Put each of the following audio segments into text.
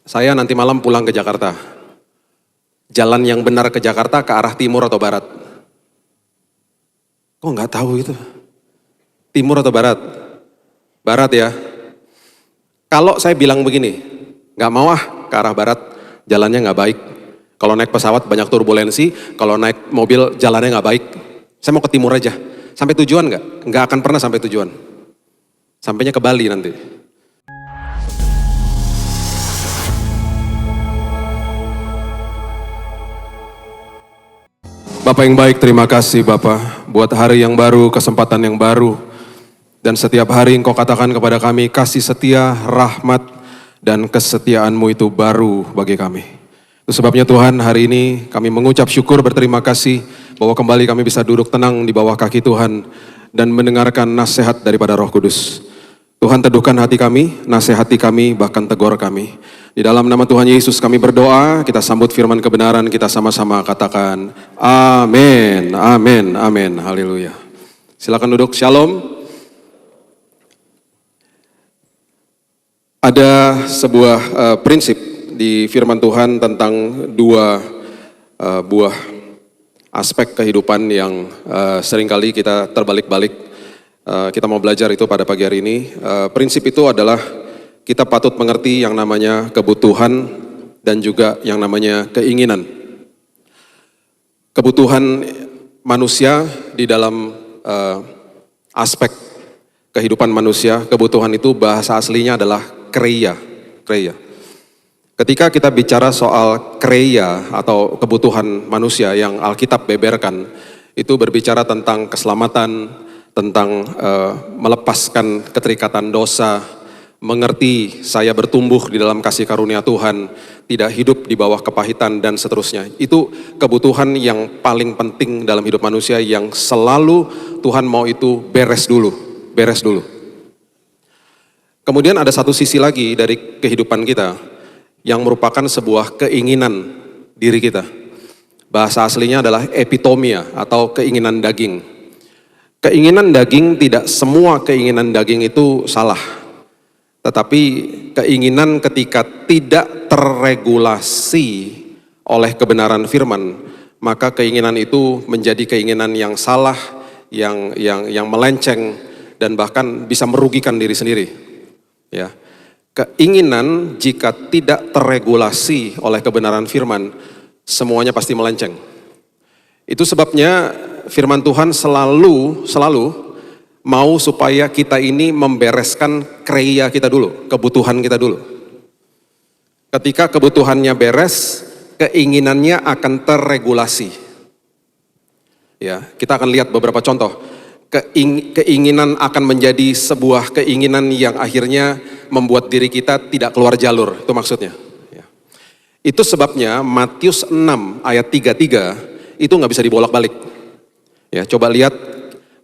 Saya nanti malam pulang ke Jakarta. Jalan yang benar ke Jakarta ke arah timur atau barat? Kok nggak tahu itu? Timur atau barat? Barat ya. Kalau saya bilang begini, nggak mau ke arah barat, jalannya nggak baik. Kalau naik pesawat banyak turbulensi, kalau naik mobil jalannya nggak baik. Saya mau ke timur aja. Sampai tujuan nggak? Nggak akan pernah sampai tujuan. Sampainya ke Bali nanti. Bapak yang baik, terima kasih Bapak buat hari yang baru, kesempatan yang baru. Dan setiap hari Engkau katakan kepada kami, kasih setia, rahmat, dan kesetiaan-Mu itu baru bagi kami. Itu sebabnya Tuhan, hari ini kami mengucap syukur, berterima kasih bahwa kembali kami bisa duduk tenang di bawah kaki Tuhan dan mendengarkan nasihat daripada Roh Kudus. Tuhan, teduhkan hati kami, nasihati kami, bahkan tegur kami. Di dalam nama Tuhan Yesus kami berdoa, kita sambut firman kebenaran, kita sama-sama katakan amin, amin, amin, haleluya. Silakan duduk, shalom. Ada sebuah prinsip di firman Tuhan tentang dua buah aspek kehidupan yang seringkali kita terbalik-balik. Kita mau belajar itu pada pagi hari ini. Prinsip itu adalah kita patut mengerti yang namanya kebutuhan dan juga yang namanya keinginan. Kebutuhan manusia di dalam aspek kehidupan manusia, kebutuhan itu bahasa aslinya adalah kreia. Ketika kita bicara soal kreia atau kebutuhan manusia yang Alkitab beberkan, itu berbicara tentang keselamatan, tentang melepaskan keterikatan dosa, mengerti saya bertumbuh di dalam kasih karunia Tuhan, tidak hidup di bawah kepahitan dan seterusnya. Itu kebutuhan yang paling penting dalam hidup manusia yang selalu Tuhan mau itu beres dulu. Kemudian ada satu sisi lagi dari kehidupan kita yang merupakan sebuah keinginan diri kita. Bahasa aslinya adalah epitomia atau keinginan daging. Keinginan daging, tidak semua keinginan daging itu salah. Tetapi keinginan ketika tidak terregulasi oleh kebenaran firman, maka keinginan itu menjadi keinginan yang salah, yang melenceng, dan bahkan bisa merugikan diri sendiri. Ya. Keinginan jika tidak terregulasi oleh kebenaran firman, semuanya pasti melenceng. Itu sebabnya firman Tuhan selalu mau supaya kita ini membereskan kreia kita dulu, kebutuhan kita dulu. Ketika kebutuhannya beres, keinginannya akan terregulasi. Ya, kita akan lihat beberapa contoh. Keinginan akan menjadi sebuah keinginan yang akhirnya membuat diri kita tidak keluar jalur, itu maksudnya. Ya. Itu sebabnya Matius 6 ayat 33 itu nggak bisa dibolak-balik. Ya, coba lihat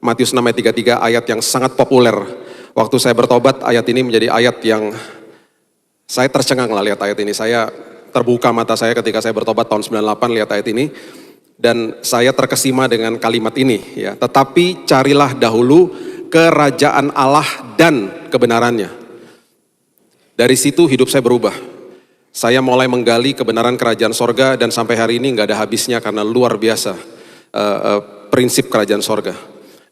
Matius 6 ayat 33, ayat yang sangat populer. Waktu saya bertobat, ayat ini menjadi ayat yang saya tercengang lah lihat ayat ini. Saya terbuka mata saya ketika saya bertobat tahun 98 lihat ayat ini. Dan saya terkesima dengan kalimat ini. Ya. Tetapi carilah dahulu kerajaan Allah dan kebenarannya. Dari situ hidup saya berubah. Saya mulai menggali kebenaran kerajaan sorga dan sampai hari ini nggak ada habisnya karena luar biasa prinsip kerajaan sorga.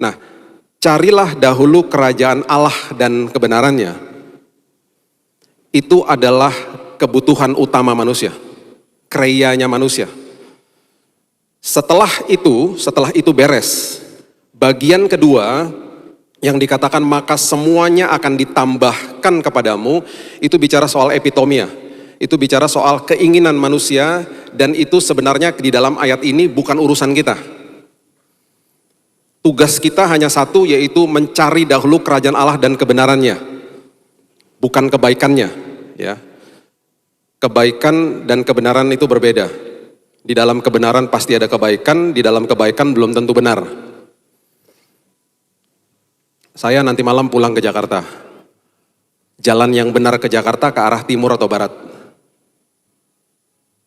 Nah, carilah dahulu kerajaan Allah dan kebenarannya. Itu adalah kebutuhan utama manusia, kreianya manusia. Setelah itu beres, bagian kedua yang dikatakan maka semuanya akan ditambahkan kepadamu, itu bicara soal epitomia. Itu bicara soal keinginan manusia dan itu sebenarnya di dalam ayat ini bukan urusan kita. Tugas kita hanya satu, yaitu mencari dahulu kerajaan Allah dan kebenarannya, bukan kebaikannya. Ya. Kebaikan dan kebenaran itu berbeda. Di dalam kebenaran pasti ada kebaikan, di dalam kebaikan belum tentu benar. Saya nanti malam pulang ke Jakarta. Jalan yang benar ke Jakarta ke arah timur atau barat?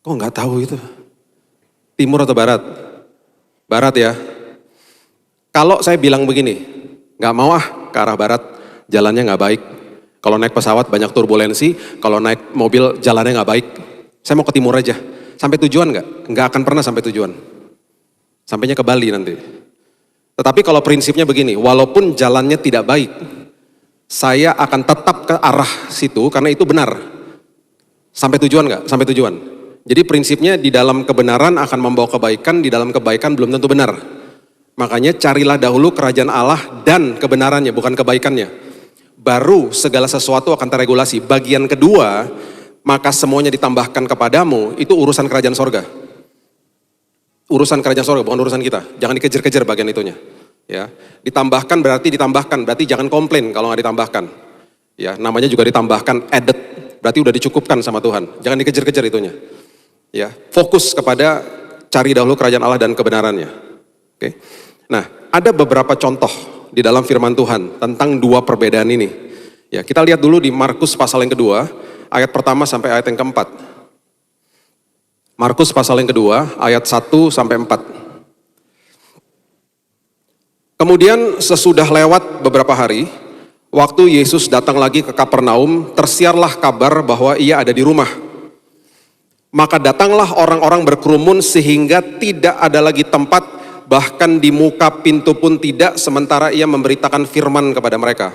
Kok nggak tahu itu? Timur atau barat? Barat ya. Kalau saya bilang begini, nggak mau ke arah barat, jalannya nggak baik. Kalau naik pesawat banyak turbulensi, kalau naik mobil jalannya nggak baik. Saya mau ke timur aja. Sampai tujuan nggak? Nggak akan pernah sampai tujuan. Sampainya ke Bali nanti. Tetapi kalau prinsipnya begini, walaupun jalannya tidak baik, saya akan tetap ke arah situ karena itu benar. Sampai tujuan nggak? Sampai tujuan. Jadi prinsipnya di dalam kebenaran akan membawa kebaikan, di dalam kebaikan belum tentu benar. Makanya carilah dahulu kerajaan Allah dan kebenarannya, bukan kebaikannya. Baru segala sesuatu akan terregulasi. Bagian kedua, maka semuanya ditambahkan kepadamu, itu urusan kerajaan sorga. Urusan kerajaan sorga, bukan urusan kita. Jangan dikejar-kejar bagian itunya. Ya, ditambahkan, berarti jangan komplain kalau nggak ditambahkan. Ya, namanya juga ditambahkan, added, berarti udah dicukupkan sama Tuhan. Jangan dikejar-kejar itunya. Ya, fokus kepada cari dahulu kerajaan Allah dan kebenarannya. Oke. Nah, ada beberapa contoh di dalam firman Tuhan tentang dua perbedaan ini. Ya, kita lihat dulu di Markus pasal yang kedua, ayat pertama sampai ayat yang keempat. Markus pasal yang kedua, ayat 1 sampai 4. Kemudian sesudah lewat beberapa hari, waktu Yesus datang lagi ke Kapernaum, tersiarlah kabar bahwa ia ada di rumah. Maka datanglah orang-orang berkerumun sehingga tidak ada lagi tempat, bahkan di muka pintu pun tidak, sementara ia memberitakan firman kepada mereka.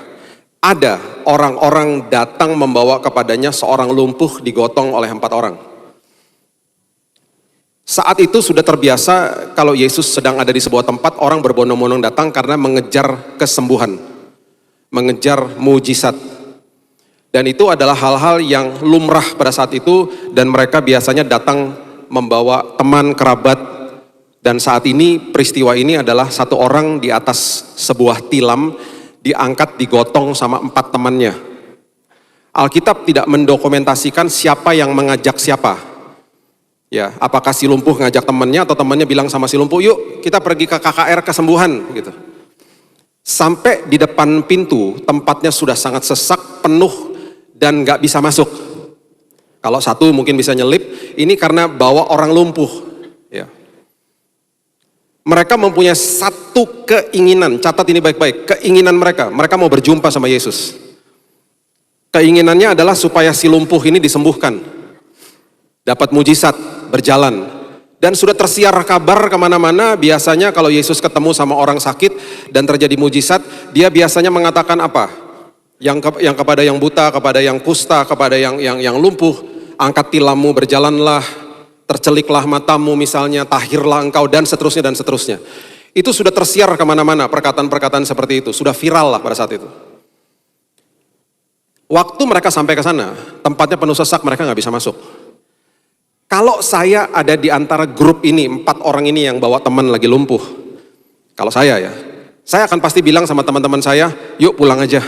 Ada orang-orang datang membawa kepadanya seorang lumpuh digotong oleh 4 orang. Saat itu sudah terbiasa kalau Yesus sedang ada di sebuah tempat, orang berbondong-bondong datang karena mengejar kesembuhan, mengejar mujizat. Dan itu adalah hal-hal yang lumrah pada saat itu, dan mereka biasanya datang membawa teman, kerabat. Dan saat ini peristiwa ini adalah satu orang di atas sebuah tilam diangkat digotong sama 4 temannya. Alkitab tidak mendokumentasikan siapa yang mengajak siapa. Ya, apakah si lumpuh ngajak temannya atau temannya bilang sama si lumpuh, yuk kita pergi ke KKR kesembuhan gitu. Sampai di depan pintu tempatnya sudah sangat sesak, penuh dan gak bisa masuk. Kalau satu mungkin bisa nyelip, ini karena bawa orang lumpuh. Ya. Mereka mempunyai satu keinginan, catat ini baik-baik, keinginan mereka mau berjumpa sama Yesus. Keinginannya adalah supaya si lumpuh ini disembuhkan, dapat mujizat, berjalan. Dan sudah tersiar kabar kemana-mana, biasanya kalau Yesus ketemu sama orang sakit dan terjadi mujizat, dia biasanya mengatakan apa? Yang kepada yang buta, kepada yang kusta, kepada yang lumpuh, angkat tilammu, berjalanlah, terceliklah matamu misalnya, tahirlah engkau, dan seterusnya dan seterusnya. Itu sudah tersiar kemana-mana, perkataan-perkataan seperti itu, sudah viral lah pada saat itu. Waktu mereka sampai ke sana, tempatnya penuh sesak, mereka nggak bisa masuk. Kalau saya ada di antara grup ini, 4 orang ini yang bawa teman lagi lumpuh, kalau saya ya, saya akan pasti bilang sama teman-teman saya, yuk pulang aja.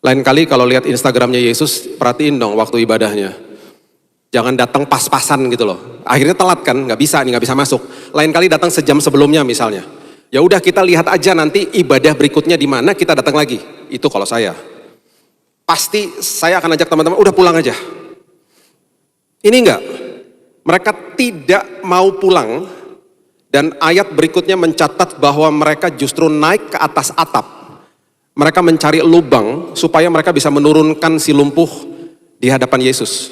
Lain kali kalau lihat Instagramnya Yesus, perhatiin dong waktu ibadahnya. Jangan datang pas-pasan gitu loh. Akhirnya telat kan, nggak bisa masuk. Lain kali datang sejam sebelumnya misalnya. Ya udah kita lihat aja nanti ibadah berikutnya di mana, kita datang lagi. Itu kalau saya. Pasti saya akan ajak teman-teman, udah pulang aja. Ini enggak. Mereka tidak mau pulang, dan ayat berikutnya mencatat bahwa mereka justru naik ke atas atap. Mereka mencari lubang supaya mereka bisa menurunkan si lumpuh di hadapan Yesus.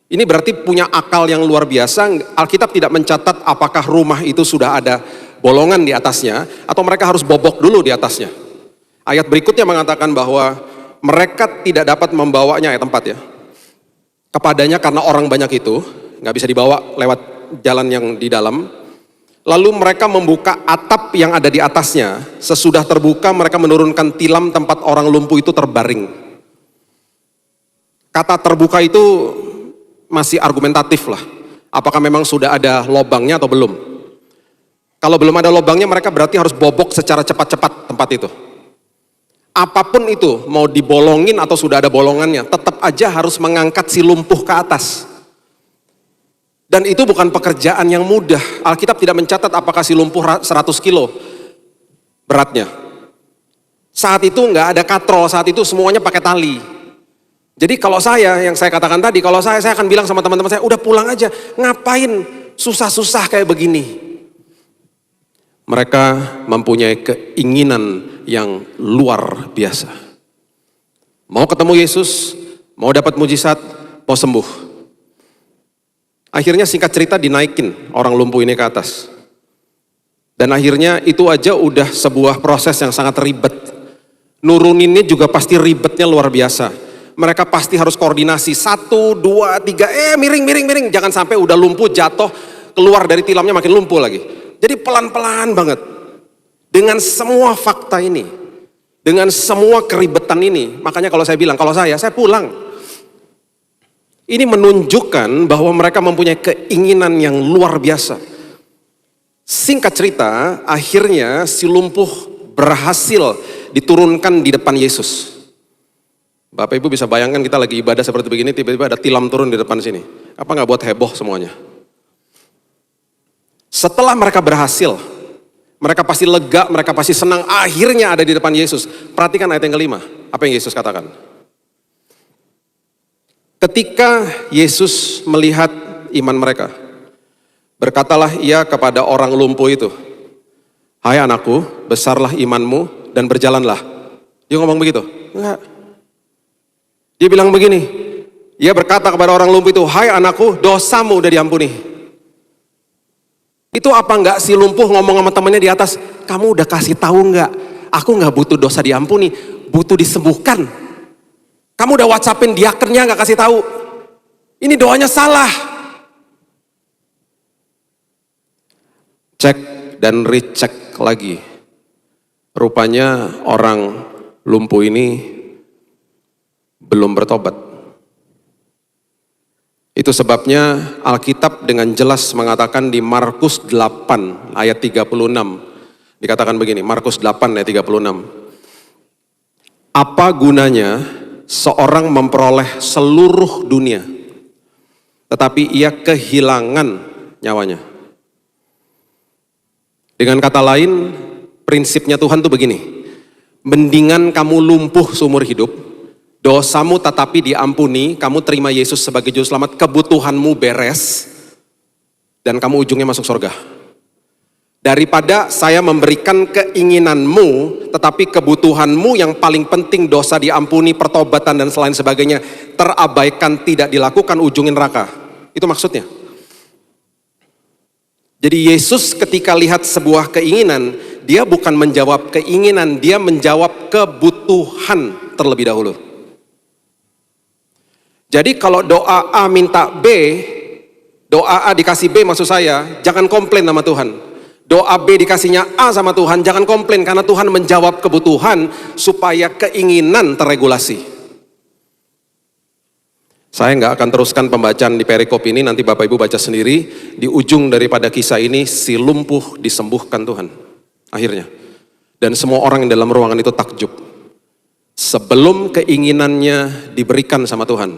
Ini berarti punya akal yang luar biasa. Alkitab tidak mencatat apakah rumah itu sudah ada bolongan di atasnya atau mereka harus bobok dulu di atasnya. Ayat berikutnya mengatakan bahwa mereka tidak dapat membawanya, ayat 4 ya. Kepadanya karena orang banyak itu, nggak bisa dibawa lewat jalan yang di dalam. Lalu mereka membuka atap yang ada di atasnya. Sesudah terbuka mereka menurunkan tilam tempat orang lumpuh itu terbaring. Kata terbuka itu masih argumentatif lah. Apakah memang sudah ada lobangnya atau belum? Kalau belum ada lobangnya mereka berarti harus bobok secara cepat-cepat tempat itu. Apapun itu, mau dibolongin atau sudah ada bolongannya, tetap aja harus mengangkat si lumpuh ke atas. Dan itu bukan pekerjaan yang mudah. Alkitab tidak mencatat apakah si lumpuh 100 kilo beratnya. Saat itu nggak ada katrol, saat itu semuanya pakai tali. Jadi kalau saya, yang saya katakan tadi, kalau saya akan bilang sama teman-teman saya, udah pulang aja, ngapain susah-susah kayak begini. Mereka mempunyai keinginan yang luar biasa. Mau ketemu Yesus, mau dapat mujizat, mau sembuh. Akhirnya singkat cerita dinaikin orang lumpuh ini ke atas. Dan akhirnya itu aja udah sebuah proses yang sangat ribet. Nuruninnya juga pasti ribetnya luar biasa. Mereka pasti harus koordinasi, 1, 2, 3, miring. Jangan sampai udah lumpuh jatuh, keluar dari tilamnya makin lumpuh lagi. Jadi pelan-pelan banget. Dengan semua fakta ini, dengan semua keribetan ini, makanya kalau saya bilang, kalau saya pulang. Ini menunjukkan bahwa mereka mempunyai keinginan yang luar biasa. Singkat cerita, akhirnya si lumpuh berhasil diturunkan di depan Yesus. Bapak Ibu bisa bayangkan kita lagi ibadah seperti begini, tiba-tiba ada tilam turun di depan sini. Apa nggak buat heboh semuanya? Setelah mereka berhasil, mereka pasti lega, mereka pasti senang, akhirnya ada di depan Yesus. Perhatikan ayat yang kelima, apa yang Yesus katakan. Ketika Yesus melihat iman mereka, berkatalah ia kepada orang lumpuh itu, "Hai anakku, besarlah imanmu dan berjalanlah." Dia ngomong begitu? Enggak. Dia bilang begini, ia berkata kepada orang lumpuh itu, "Hai anakku, dosamu udah diampuni." Itu apa enggak si lumpuh ngomong sama temannya di atas, "Kamu udah kasih tahu enggak? Aku enggak butuh dosa diampuni, butuh disembuhkan. Kamu udah WhatsAppin diakennya enggak kasih tahu. Ini doanya salah." Cek dan recheck lagi. Rupanya orang lumpuh ini belum bertobat. Itu sebabnya Alkitab dengan jelas mengatakan di Markus 8 ayat 36. Dikatakan begini, Markus 8 ayat 36. Apa gunanya seorang memperoleh seluruh dunia, tetapi ia kehilangan nyawanya? Dengan kata lain, prinsipnya Tuhan tuh begini, mendingan kamu lumpuh seumur hidup, dosamu tetapi diampuni, kamu terima Yesus sebagai juru selamat, kebutuhanmu beres, dan kamu ujungnya masuk surga. Daripada saya memberikan keinginanmu, tetapi kebutuhanmu yang paling penting, dosa diampuni, pertobatan dan selain sebagainya, terabaikan, tidak dilakukan, ujungin neraka. Itu maksudnya. Jadi Yesus ketika lihat sebuah keinginan, dia bukan menjawab keinginan, dia menjawab kebutuhan terlebih dahulu. Jadi kalau doa A minta B, doa A dikasih B maksud saya, jangan komplain sama Tuhan. Doa B dikasihnya A sama Tuhan, jangan komplain karena Tuhan menjawab kebutuhan supaya keinginan terregulasi. Saya nggak akan teruskan pembacaan di perikop ini, nanti Bapak Ibu baca sendiri. Di ujung daripada kisah ini, si lumpuh disembuhkan Tuhan. Akhirnya. Dan semua orang yang dalam ruangan itu takjub. Sebelum keinginannya diberikan sama Tuhan,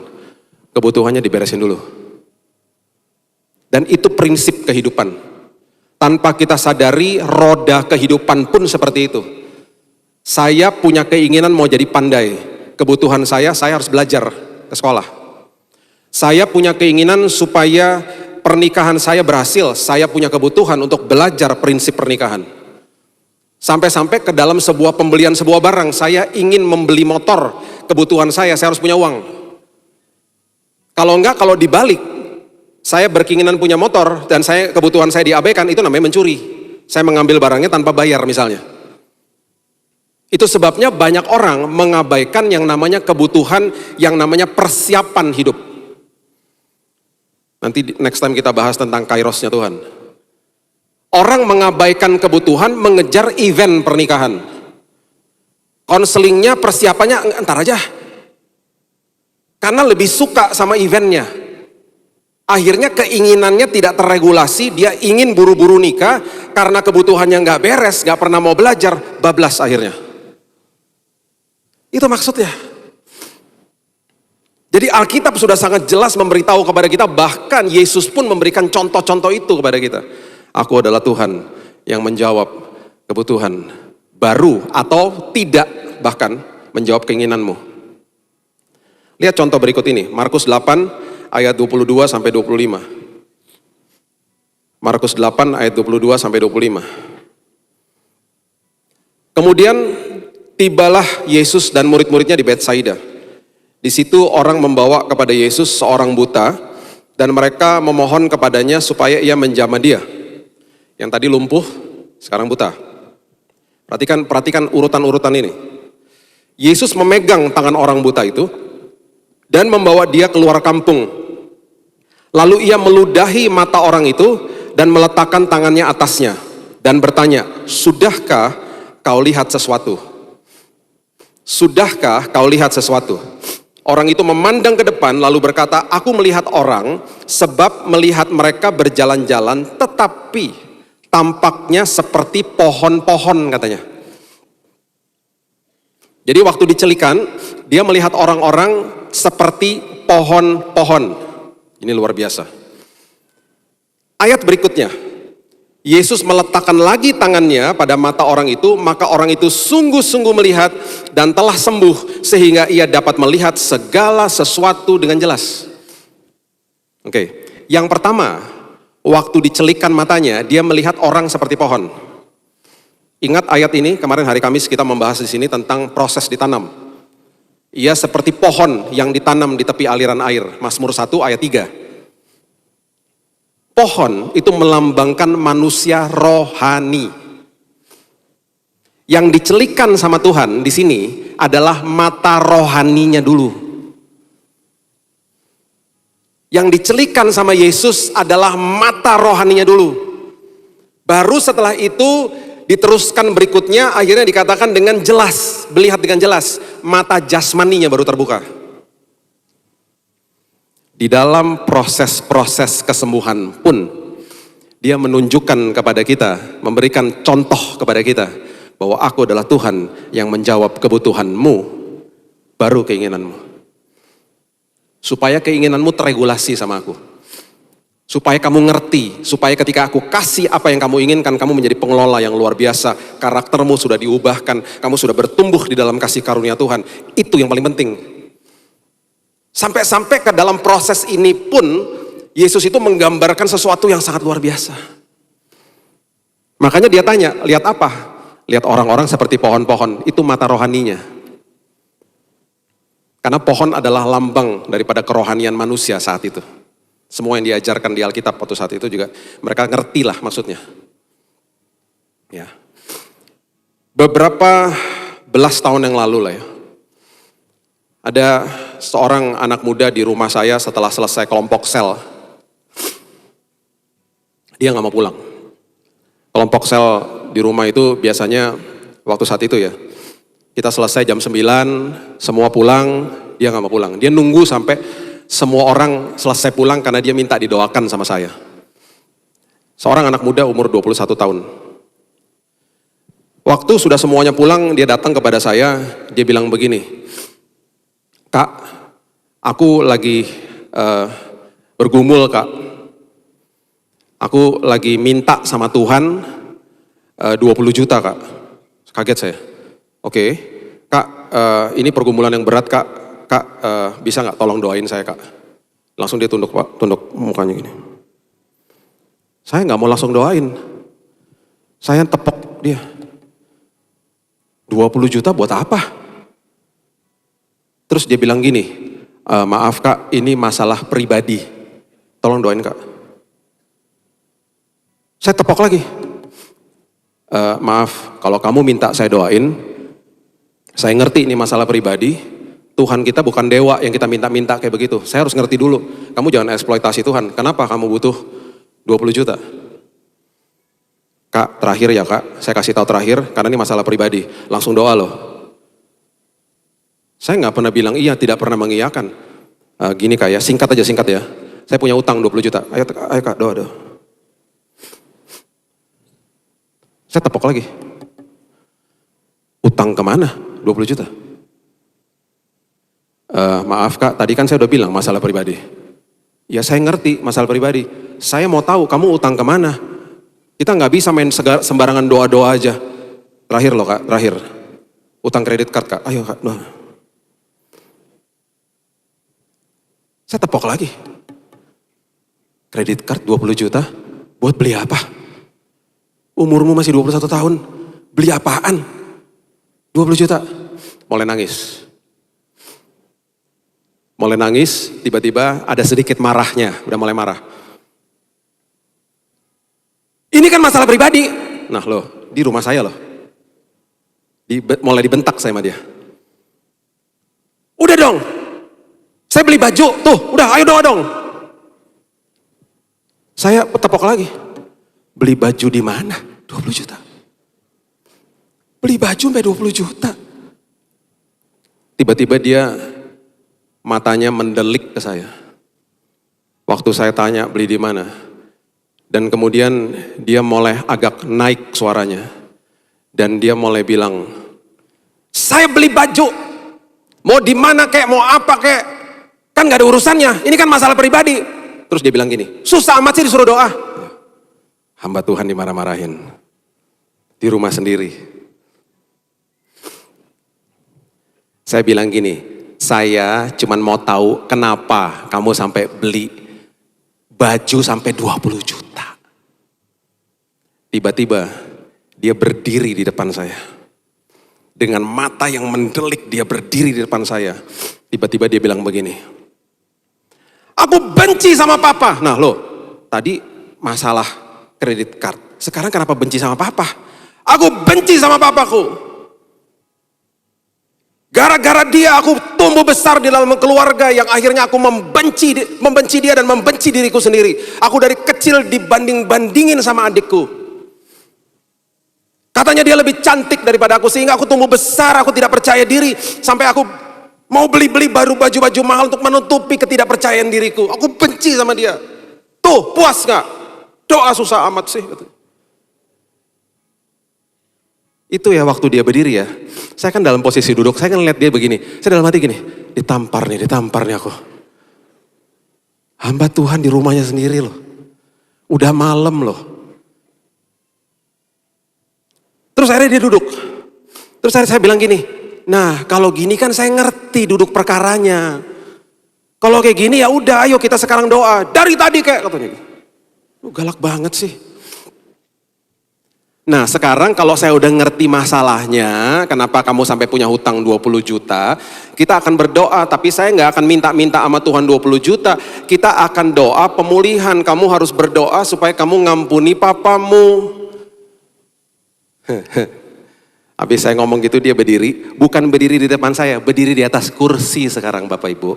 kebutuhannya diberesin dulu. Dan itu prinsip kehidupan. Tanpa kita sadari, roda kehidupan pun seperti itu. Saya punya keinginan mau jadi pandai. Kebutuhan saya harus belajar ke sekolah. Saya punya keinginan supaya pernikahan saya berhasil. Saya punya kebutuhan untuk belajar prinsip pernikahan. Sampai-sampai ke dalam sebuah pembelian sebuah barang, saya ingin membeli motor. Kebutuhan saya harus punya uang. Kalau enggak, kalau dibalik, saya berkeinginan punya motor dan kebutuhan saya diabaikan, itu namanya mencuri. Saya mengambil barangnya tanpa bayar misalnya. Itu sebabnya banyak orang mengabaikan yang namanya kebutuhan, yang namanya persiapan hidup. Nanti next time kita bahas tentang kairosnya Tuhan. Orang mengabaikan kebutuhan, mengejar event pernikahan. Konselingnya, persiapannya, entar aja. Karena lebih suka sama eventnya. Akhirnya keinginannya tidak terregulasi, dia ingin buru-buru nikah, karena kebutuhannya nggak beres, nggak pernah mau belajar, bablas akhirnya. Itu maksudnya. Jadi Alkitab sudah sangat jelas memberitahu kepada kita, bahkan Yesus pun memberikan contoh-contoh itu kepada kita. Aku adalah Tuhan yang menjawab kebutuhan baru atau tidak bahkan menjawab keinginanmu. Lihat contoh berikut ini, Markus 8 ayat 22 sampai 25. Markus 8 ayat 22 sampai 25. Kemudian tibalah Yesus dan murid-muridnya di Betsaida. Di situ orang membawa kepada Yesus seorang buta dan mereka memohon kepadanya supaya ia menjamah dia. Yang tadi lumpuh, sekarang buta. Perhatikan urutan-urutan ini. Yesus memegang tangan orang buta itu dan membawa dia keluar kampung. Lalu ia meludahi mata orang itu dan meletakkan tangannya atasnya dan bertanya, "Sudahkah kau lihat sesuatu? Sudahkah kau lihat sesuatu?" Orang itu memandang ke depan lalu berkata, "Aku melihat orang, sebab melihat mereka berjalan-jalan tetapi tampaknya seperti pohon-pohon," katanya. Jadi waktu dicelikan, dia melihat orang-orang seperti pohon-pohon. Ini luar biasa. Ayat berikutnya, Yesus meletakkan lagi tangannya pada mata orang itu, maka orang itu sungguh-sungguh melihat dan telah sembuh sehingga ia dapat melihat segala sesuatu dengan jelas. Oke, yang pertama, waktu dicelikan matanya, dia melihat orang seperti pohon. Ingat ayat ini, kemarin hari Kamis kita membahas di sini tentang proses ditanam. Ia seperti pohon yang ditanam di tepi aliran air, Mazmur 1 ayat 3. Pohon itu melambangkan manusia rohani. Yang dicelikan sama Tuhan di sini adalah mata rohaninya dulu. Yang dicelikan sama Yesus adalah mata rohaninya dulu. Baru setelah itu diteruskan berikutnya, akhirnya dikatakan dengan jelas, melihat dengan jelas, mata jasmaninya baru terbuka. Di dalam proses-proses kesembuhan pun, dia menunjukkan kepada kita, memberikan contoh kepada kita, bahwa aku adalah Tuhan yang menjawab kebutuhanmu, baru keinginanmu. Supaya keinginanmu terregulasi sama aku. Supaya kamu ngerti, supaya ketika aku kasih apa yang kamu inginkan, kamu menjadi pengelola yang luar biasa, karaktermu sudah diubahkan, kamu sudah bertumbuh di dalam kasih karunia Tuhan. Itu yang paling penting. Sampai-sampai ke dalam proses ini pun, Yesus itu menggambarkan sesuatu yang sangat luar biasa. Makanya dia tanya, lihat apa? Lihat orang-orang seperti pohon-pohon, itu mata rohaninya. Karena pohon adalah lambang daripada kerohanian manusia saat itu. Semua yang diajarkan di Alkitab waktu saat itu juga mereka ngerti lah maksudnya. Ya. Beberapa belas tahun yang lalu lah ya. Ada seorang anak muda di rumah saya setelah selesai kelompok sel. Dia nggak mau pulang. Kelompok sel di rumah itu biasanya waktu saat itu ya. Kita selesai jam 9, semua pulang, dia nggak mau pulang. Dia nunggu sampai semua orang selesai pulang karena dia minta didoakan sama saya. Seorang anak muda umur 21 tahun. Waktu sudah semuanya pulang, dia datang kepada saya, dia bilang begini, "Kak, aku lagi bergumul kak. Aku lagi minta sama Tuhan 20 juta kak." Kaget saya. "Oke, kak, ini pergumulan yang berat kak. Kak, bisa nggak tolong doain saya kak?" Langsung dia tunduk mukanya gini. Saya nggak mau langsung doain. Saya tepok dia. 20 juta buat apa? Terus dia bilang gini, "Maaf kak, ini masalah pribadi. Tolong doain kak." Saya tepok lagi. "Maaf, kalau kamu minta saya doain, saya ngerti ini masalah pribadi. Tuhan kita bukan dewa yang kita minta-minta kayak begitu. Saya harus ngerti dulu. Kamu jangan eksploitasi Tuhan. Kenapa kamu butuh 20 juta? Kak, terakhir ya kak, saya kasih tahu terakhir, karena ini masalah pribadi. Langsung doa loh." Saya nggak pernah bilang iya, tidak pernah mengiyakan. Gini kak ya, singkat ya. Saya punya utang 20 juta. Ayo kak, doa. Saya tepok lagi. Utang kemana? 20 juta. Maaf kak, tadi kan saya udah bilang masalah pribadi. Ya saya ngerti masalah pribadi. Saya mau tahu kamu utang kemana. Kita nggak bisa main sembarangan doa-doa aja. Terakhir loh kak, terakhir. Utang kredit card kak, ayo kak, doa. Saya tepok lagi. Kredit card 20 juta, buat beli apa? Umurmu masih 21 tahun, beli apaan? 20 juta, mulai nangis. Mulai nangis, tiba-tiba ada sedikit marahnya, udah mulai marah. Ini kan masalah pribadi. Nah loh, di rumah saya loh. Mulai dibentak saya sama dia. Udah dong, saya beli baju, tuh udah ayo doa dong. Saya tepok lagi. Beli baju di mana? 20 juta. Beli baju sampai 20 juta. Tiba-tiba dia matanya mendelik ke saya. Waktu saya tanya beli di mana. Dan kemudian dia mulai agak naik suaranya. Dan dia mulai bilang, saya beli baju. Mau di mana kek, mau apa kek. Kan gak ada urusannya, ini kan masalah pribadi. Terus dia bilang gini, susah amat sih disuruh doa. Hamba Tuhan dimarah-marahin. Di rumah sendiri. Saya bilang gini, saya cuman mau tahu kenapa kamu sampai beli baju sampai 20 juta. Tiba-tiba dia berdiri di depan saya. Dengan mata yang mendelik dia berdiri di depan saya. Tiba-tiba dia bilang begini, aku benci sama papa. Nah loh, tadi masalah kredit card. Sekarang kenapa benci sama papa? Aku benci sama papaku. Gara-gara dia aku tumbuh besar di dalam keluarga yang akhirnya aku membenci dia dan membenci diriku sendiri. Aku dari kecil dibanding-bandingin sama adikku. Katanya dia lebih cantik daripada aku sehingga aku tumbuh besar, aku tidak percaya diri. Sampai aku mau beli-beli baru baju-baju mahal untuk menutupi ketidakpercayaan diriku. Aku benci sama dia. Tuh puas gak? Doa susah amat sih. Itu ya waktu dia berdiri ya. Saya kan dalam posisi duduk, saya kan lihat dia begini. Saya dalam hati gini, ditampar nih aku. Hamba Tuhan di rumahnya sendiri loh. Udah malam loh. Terus akhirnya dia duduk. Terus akhirnya saya bilang gini, nah kalau gini kan saya ngerti duduk perkaranya. Kalau kayak gini ya udah ayo kita sekarang doa. Dari tadi kayak katanya. Galak banget sih. Nah sekarang kalau saya udah ngerti masalahnya, kenapa kamu sampai punya hutang 20 juta, kita akan berdoa, tapi saya nggak akan minta-minta sama Tuhan 20 juta, kita akan doa pemulihan, kamu harus berdoa supaya kamu ngampuni papamu. Habis saya ngomong gitu dia berdiri, bukan berdiri di depan saya, berdiri di atas kursi sekarang Bapak Ibu.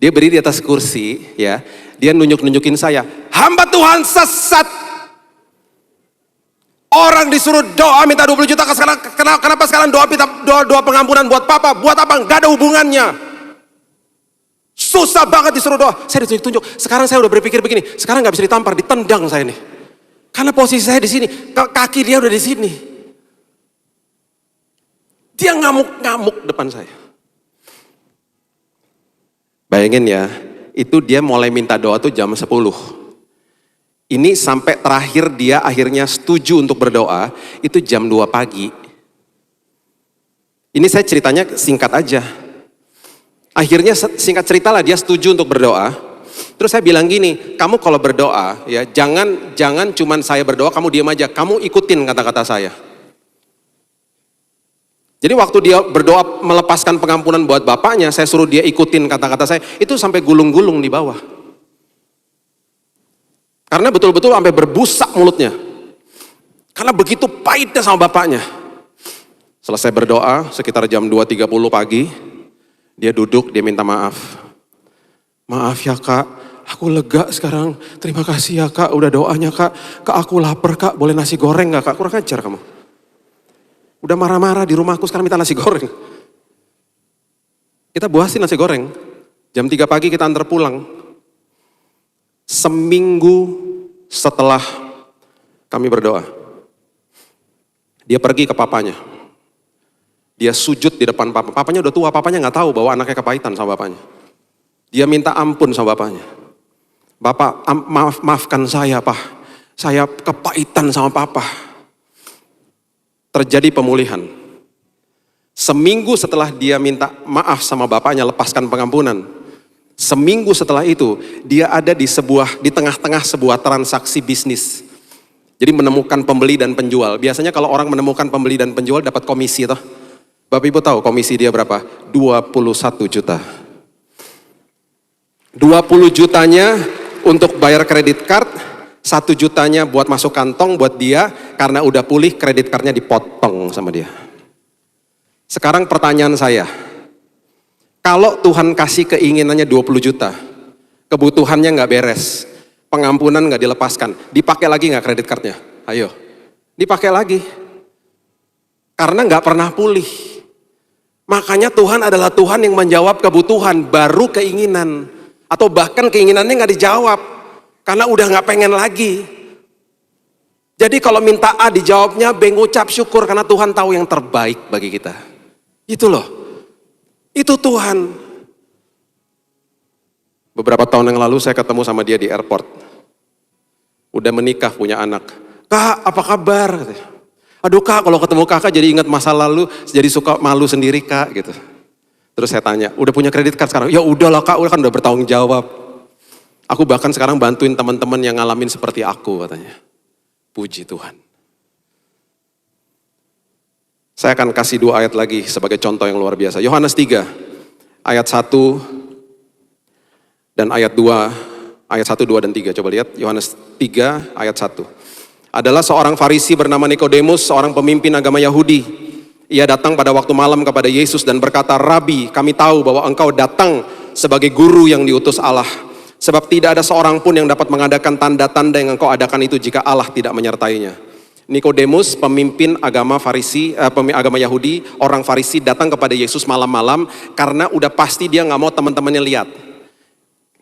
Dia berdiri di atas kursi, ya, dia nunjukin saya, hamba Tuhan sesat. Orang disuruh doa minta 20 juta, kenapa sekarang doa pengampunan buat papa? Buat apa? Gak ada hubungannya. Susah banget disuruh doa. Saya ditunjuk. Sekarang saya udah berpikir begini, sekarang gak bisa ditampar, ditendang saya nih. Karena posisi saya di sini, kaki dia udah di sini. Dia ngamuk-ngamuk depan saya. Bayangin ya, itu dia mulai minta doa tuh jam 10. Ini sampai terakhir dia akhirnya setuju untuk berdoa, itu jam 2 pagi. Ini saya ceritanya singkat aja. Akhirnya singkat cerita lah dia setuju untuk berdoa. Terus saya bilang gini, kamu kalau berdoa ya jangan cuman saya berdoa kamu diam aja, kamu ikutin kata-kata saya. Jadi waktu dia berdoa melepaskan pengampunan buat bapaknya, saya suruh dia ikutin kata-kata saya, itu sampai gulung-gulung di bawah. Karena betul-betul sampai berbusak mulutnya. Karena begitu pahitnya sama bapaknya. Selesai berdoa sekitar jam 2.30 pagi, dia duduk, dia minta maaf. Maaf ya kak, aku lega sekarang, terima kasih ya kak, udah doanya kak aku lapar kak, boleh nasi goreng gak kak? Kurang ajar kamu. Udah marah-marah di rumahku sekarang minta nasi goreng. Kita buasin nasi goreng, jam 3 pagi kita antar pulang. Seminggu setelah kami berdoa, dia pergi ke papanya. Dia sujud di depan papa. Papanya udah tua, papanya gak tahu bahwa anaknya kepahitan sama bapaknya. Dia minta ampun sama bapaknya. Bapak maafkan saya pak, saya kepahitan sama papa. Terjadi pemulihan. Seminggu setelah dia minta maaf sama bapaknya, lepaskan pengampunan. Seminggu setelah itu, dia ada di tengah-tengah sebuah transaksi bisnis. Jadi menemukan pembeli dan penjual. Biasanya kalau orang menemukan pembeli dan penjual dapat komisi toh. Bapak Ibu tahu komisi dia berapa? 21 juta. 20 jutanya untuk bayar kredit card, 1 jutanya buat masuk kantong buat dia, karena udah pulih kredit cardnya dipotong sama dia. Sekarang pertanyaan saya, kalau Tuhan kasih keinginannya 20 juta, kebutuhannya nggak beres, pengampunan nggak dilepaskan, dipakai lagi nggak kredit cardnya? Ayo, dipakai lagi. Karena nggak pernah pulih. Makanya Tuhan adalah Tuhan yang menjawab kebutuhan, baru keinginan. Atau bahkan keinginannya nggak dijawab, karena udah nggak pengen lagi. Jadi kalau minta A dijawabnya B, ngucap syukur karena Tuhan tahu yang terbaik bagi kita. Itu loh, itu Tuhan. Beberapa tahun yang lalu saya ketemu sama dia di airport. Udah menikah, punya anak. Kak, apa kabar? Aduh kak, kalau ketemu kakak jadi ingat masa lalu, jadi suka malu sendiri kak gitu. Terus saya tanya, udah punya kredit card sekarang? Ya udahlah kak, kan udah bertanggung jawab. Aku bahkan sekarang bantuin teman-teman yang ngalamin seperti aku katanya. Puji Tuhan. Saya akan kasih 2 ayat lagi sebagai contoh yang luar biasa. Yohanes 3 ayat 1 dan ayat 2, ayat 1, 2 dan 3. Coba lihat Yohanes 3 ayat 1. Adalah seorang Farisi bernama Nikodemus, seorang pemimpin agama Yahudi. Ia datang pada waktu malam kepada Yesus dan berkata, Rabi, kami tahu bahwa engkau datang sebagai guru yang diutus Allah. Sebab tidak ada seorang pun yang dapat mengadakan tanda-tanda yang engkau adakan itu jika Allah tidak menyertainya. Nikodemus, pemimpin agama Farisi, agama Yahudi, orang Farisi datang kepada Yesus malam-malam karena udah pasti dia nggak mau teman-temannya lihat.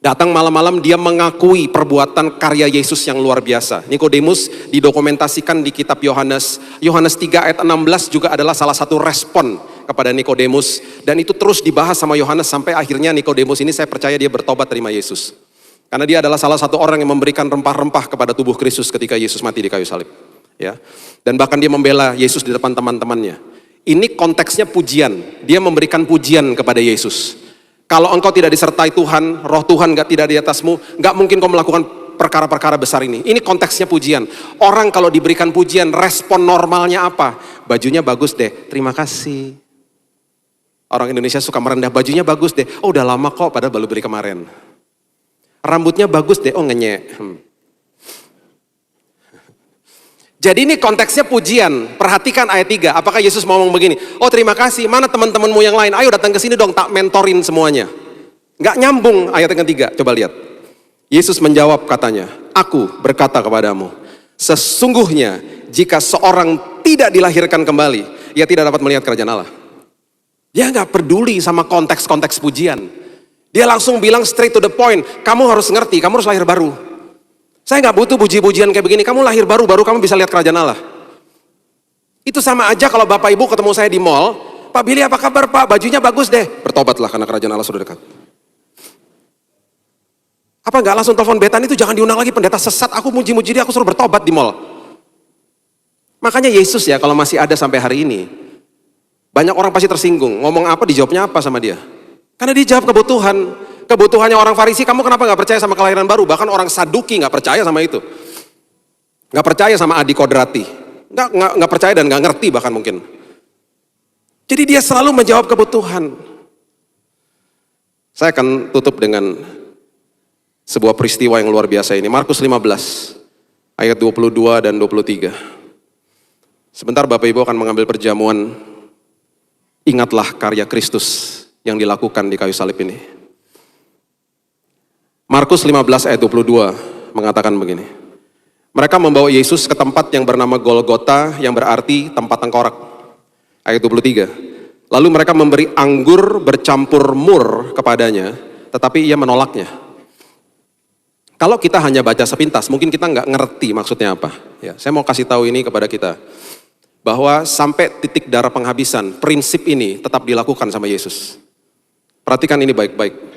Datang malam-malam dia mengakui perbuatan karya Yesus yang luar biasa. Nikodemus didokumentasikan di kitab Yohanes. Yohanes 3 ayat 16 juga adalah salah satu respon kepada Nikodemus. Dan itu terus dibahas sama Yohanes sampai akhirnya Nikodemus ini saya percaya dia bertobat terima Yesus. Karena dia adalah salah satu orang yang memberikan rempah-rempah kepada tubuh Kristus ketika Yesus mati di kayu salib. Ya. Dan bahkan dia membela Yesus di depan teman-temannya. Ini konteksnya pujian. Dia memberikan pujian kepada Yesus. Kalau engkau tidak disertai Tuhan, roh Tuhan tidak di atasmu, nggak mungkin kau melakukan perkara-perkara besar ini. Ini konteksnya pujian. Orang kalau diberikan pujian, respon normalnya apa? Bajunya bagus deh, terima kasih. Orang Indonesia suka merendah, bajunya bagus deh. Oh udah lama kok, padahal baru beli kemarin. Rambutnya bagus deh, oh ngenyek. Jadi ini konteksnya pujian. Perhatikan ayat 3. Apakah Yesus mau ngomong begini? Oh terima kasih, mana teman-temanmu yang lain? Ayo datang ke sini dong, tak mentorin semuanya. Nggak nyambung ayat yang ketiga. Coba lihat. Yesus menjawab katanya, aku berkata kepadamu, sesungguhnya jika seorang tidak dilahirkan kembali, ia tidak dapat melihat kerajaan Allah. Dia nggak peduli sama konteks-konteks pujian. Dia langsung bilang straight to the point. Kamu harus ngerti, kamu harus lahir baru. Saya nggak butuh puji-pujian kayak begini. Kamu lahir baru kamu bisa lihat kerajaan Allah. Itu sama aja kalau bapak ibu ketemu saya di mall. Pak Billy apa kabar pak? Bajunya bagus deh. Bertobatlah karena kerajaan Allah sudah dekat. Apa nggak langsung telepon betan itu jangan diundang lagi pendeta sesat. Aku muji-muji dia, aku suruh bertobat di mall. Makanya Yesus ya kalau masih ada sampai hari ini. Banyak orang pasti tersinggung. Ngomong apa dijawabnya apa sama dia. Karena dia jawab kebutuhan. Kebutuhannya orang Farisi, kamu kenapa gak percaya sama kelahiran baru? Bahkan orang Saduki gak percaya sama itu. Gak percaya sama Adi Kodrati. Gak percaya dan gak ngerti bahkan mungkin. Jadi dia selalu menjawab kebutuhan. Saya akan tutup dengan sebuah peristiwa yang luar biasa ini. Markus 15 ayat 22 dan 23. Sebentar Bapak Ibu akan mengambil perjamuan. Ingatlah karya Kristus yang dilakukan di kayu salib ini. Markus 15 ayat 22 mengatakan begini. Mereka membawa Yesus ke tempat yang bernama Golgota yang berarti tempat tengkorak. Ayat 23. Lalu mereka memberi anggur bercampur mur kepadanya, tetapi ia menolaknya. Kalau kita hanya baca sepintas, mungkin kita nggak ngerti maksudnya apa. Ya, saya mau kasih tahu ini kepada kita. Bahwa sampai titik darah penghabisan, prinsip ini tetap dilakukan sama Yesus. Perhatikan ini baik-baik.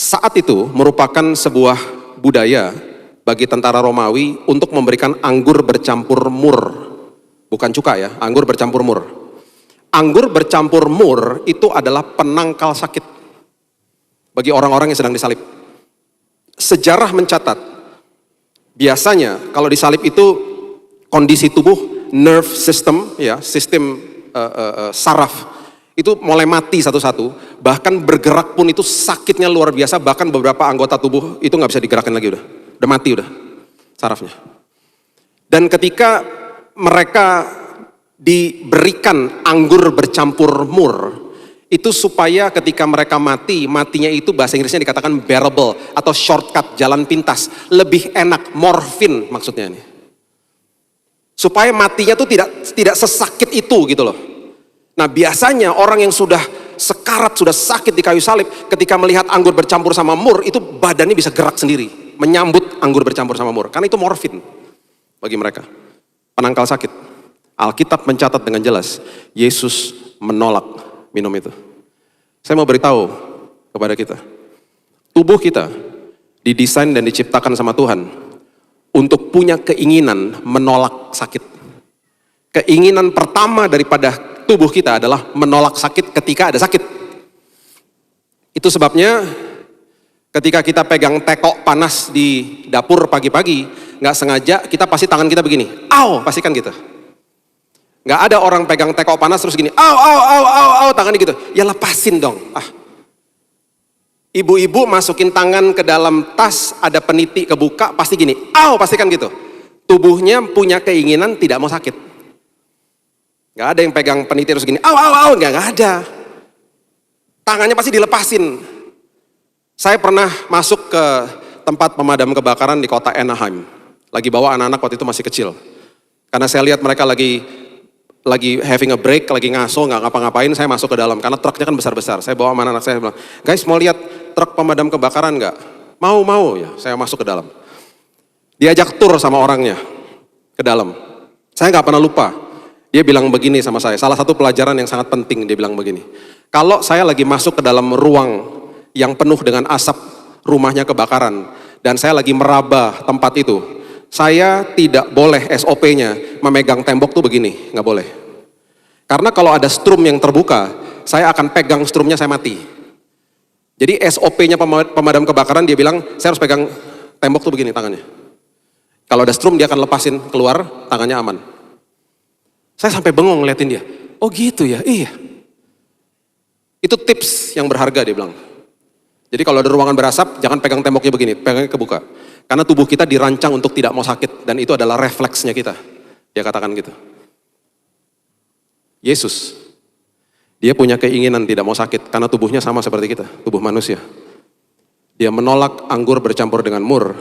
Saat itu merupakan sebuah budaya bagi tentara Romawi untuk memberikan anggur bercampur mur. Bukan cuka ya, anggur bercampur mur. Anggur bercampur mur itu adalah penangkal sakit bagi orang-orang yang sedang disalib. Sejarah mencatat, biasanya kalau disalib itu kondisi tubuh, nerve system, ya, sistem saraf, itu mulai mati satu-satu, bahkan bergerak pun itu sakitnya luar biasa, bahkan beberapa anggota tubuh itu nggak bisa digerakkan lagi, udah mati udah sarafnya. Dan ketika mereka diberikan anggur bercampur mur, itu supaya ketika mereka matinya itu bahasa Inggrisnya dikatakan bearable atau shortcut, jalan pintas, lebih enak, morfin maksudnya ini. Supaya matinya tuh tidak sesakit itu gitu loh. Nah biasanya orang yang sudah sekarat, sudah sakit di kayu salib, ketika melihat anggur bercampur sama mur, itu badannya bisa gerak sendiri, menyambut anggur bercampur sama mur, karena itu morfin bagi mereka, penangkal sakit. Alkitab mencatat dengan jelas, Yesus menolak minum itu. Saya mau beritahu kepada kita, tubuh kita didesain dan diciptakan sama Tuhan untuk punya keinginan menolak sakit. Keinginan pertama daripada tubuh kita adalah menolak sakit ketika ada sakit. Itu sebabnya ketika kita pegang tekok panas di dapur pagi-pagi, nggak sengaja kita pasti tangan kita begini, au, pasti kan gitu. Nggak ada orang pegang tekok panas terus gini, au, tangannya gitu. Ya lepasin dong. Ibu-ibu masukin tangan ke dalam tas, ada peniti kebuka, pasti gini, au, pasti kan gitu. Tubuhnya punya keinginan tidak mau sakit. Nggak ada yang pegang peniti terus gini, au, nggak ada. Tangannya pasti dilepasin. Saya pernah masuk ke tempat pemadam kebakaran di kota Anaheim. Lagi bawa anak-anak waktu itu masih kecil. Karena saya lihat mereka lagi having a break, lagi ngaso, nggak ngapa-ngapain, saya masuk ke dalam, karena truknya kan besar-besar. Saya bawa anak-anak saya bilang, guys mau lihat truk pemadam kebakaran nggak? Mau ya, saya masuk ke dalam. Diajak tur sama orangnya ke dalam. Saya nggak pernah lupa. Dia bilang begini sama saya, salah satu pelajaran yang sangat penting, dia bilang begini. Kalau saya lagi masuk ke dalam ruang yang penuh dengan asap, rumahnya kebakaran, dan saya lagi meraba tempat itu, saya tidak boleh SOP-nya memegang tembok tuh begini, nggak boleh. Karena kalau ada strum yang terbuka, saya akan pegang strumnya, saya mati. Jadi SOP-nya pemadam kebakaran, dia bilang, saya harus pegang tembok tuh begini tangannya. Kalau ada strum, dia akan lepasin keluar, tangannya aman. Saya sampai bengong ngeliatin dia. Oh gitu ya, iya. Itu tips yang berharga, dia bilang. Jadi kalau ada ruangan berasap, jangan pegang temboknya begini, pegangnya kebuka. Karena tubuh kita dirancang untuk tidak mau sakit, dan itu adalah refleksnya kita. Dia katakan gitu. Yesus, dia punya keinginan tidak mau sakit, karena tubuhnya sama seperti kita, tubuh manusia. Dia menolak anggur bercampur dengan mur,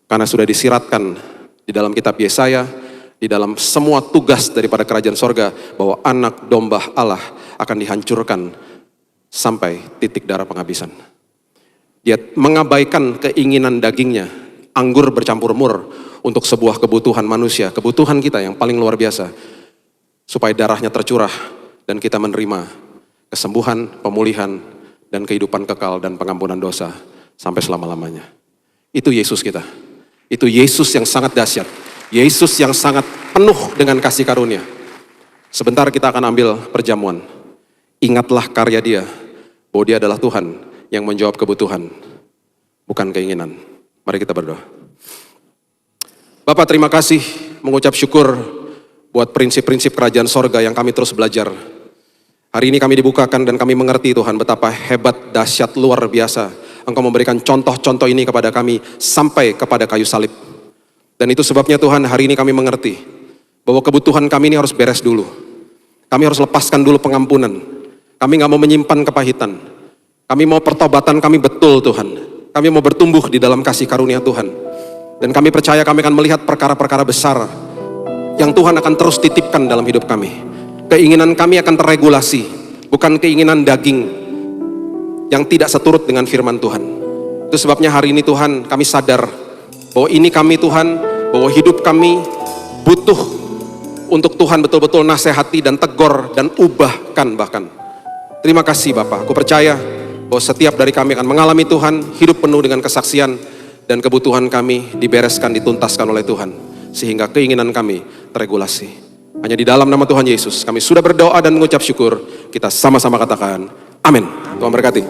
karena sudah disiratkan di dalam kitab Yesaya, di dalam semua tugas daripada kerajaan sorga, bahwa anak domba Allah akan dihancurkan sampai titik darah penghabisan. Dia mengabaikan keinginan dagingnya, anggur bercampur mur, untuk sebuah kebutuhan manusia, kebutuhan kita yang paling luar biasa, supaya darahnya tercurah dan kita menerima kesembuhan, pemulihan, dan kehidupan kekal dan pengampunan dosa sampai selama-lamanya. Itu Yesus kita. Itu Yesus yang sangat dahsyat. Yesus yang sangat penuh dengan kasih karunia. Sebentar kita akan ambil perjamuan. Ingatlah karya Dia, bahwa Dia adalah Tuhan yang menjawab kebutuhan, bukan keinginan. Mari kita berdoa. Bapak, terima kasih, mengucap syukur buat prinsip-prinsip kerajaan sorga yang kami terus belajar. Hari ini kami dibukakan dan kami mengerti Tuhan betapa hebat, dahsyat, luar biasa Engkau memberikan contoh-contoh ini kepada kami sampai kepada kayu salib. Dan itu sebabnya Tuhan, hari ini kami mengerti bahwa kebutuhan kami ini harus beres dulu. Kami harus lepaskan dulu pengampunan. Kami gak mau menyimpan kepahitan. Kami mau pertobatan kami betul Tuhan. Kami mau bertumbuh di dalam kasih karunia Tuhan. Dan kami percaya kami akan melihat perkara-perkara besar yang Tuhan akan terus titipkan dalam hidup kami. Keinginan kami akan terregulasi, bukan keinginan daging yang tidak seturut dengan firman Tuhan. Itu sebabnya hari ini Tuhan, kami sadar bahwa ini kami Tuhan, bahwa hidup kami butuh untuk Tuhan betul-betul nasihati dan tegur dan ubahkan bahkan. Terima kasih Bapak, aku percaya bahwa setiap dari kami akan mengalami Tuhan, hidup penuh dengan kesaksian, dan kebutuhan kami dibereskan, dituntaskan oleh Tuhan, sehingga keinginan kami terregulasi. Hanya di dalam nama Tuhan Yesus kami sudah berdoa dan mengucap syukur. Kita sama-sama katakan amin. Tuhan berkati.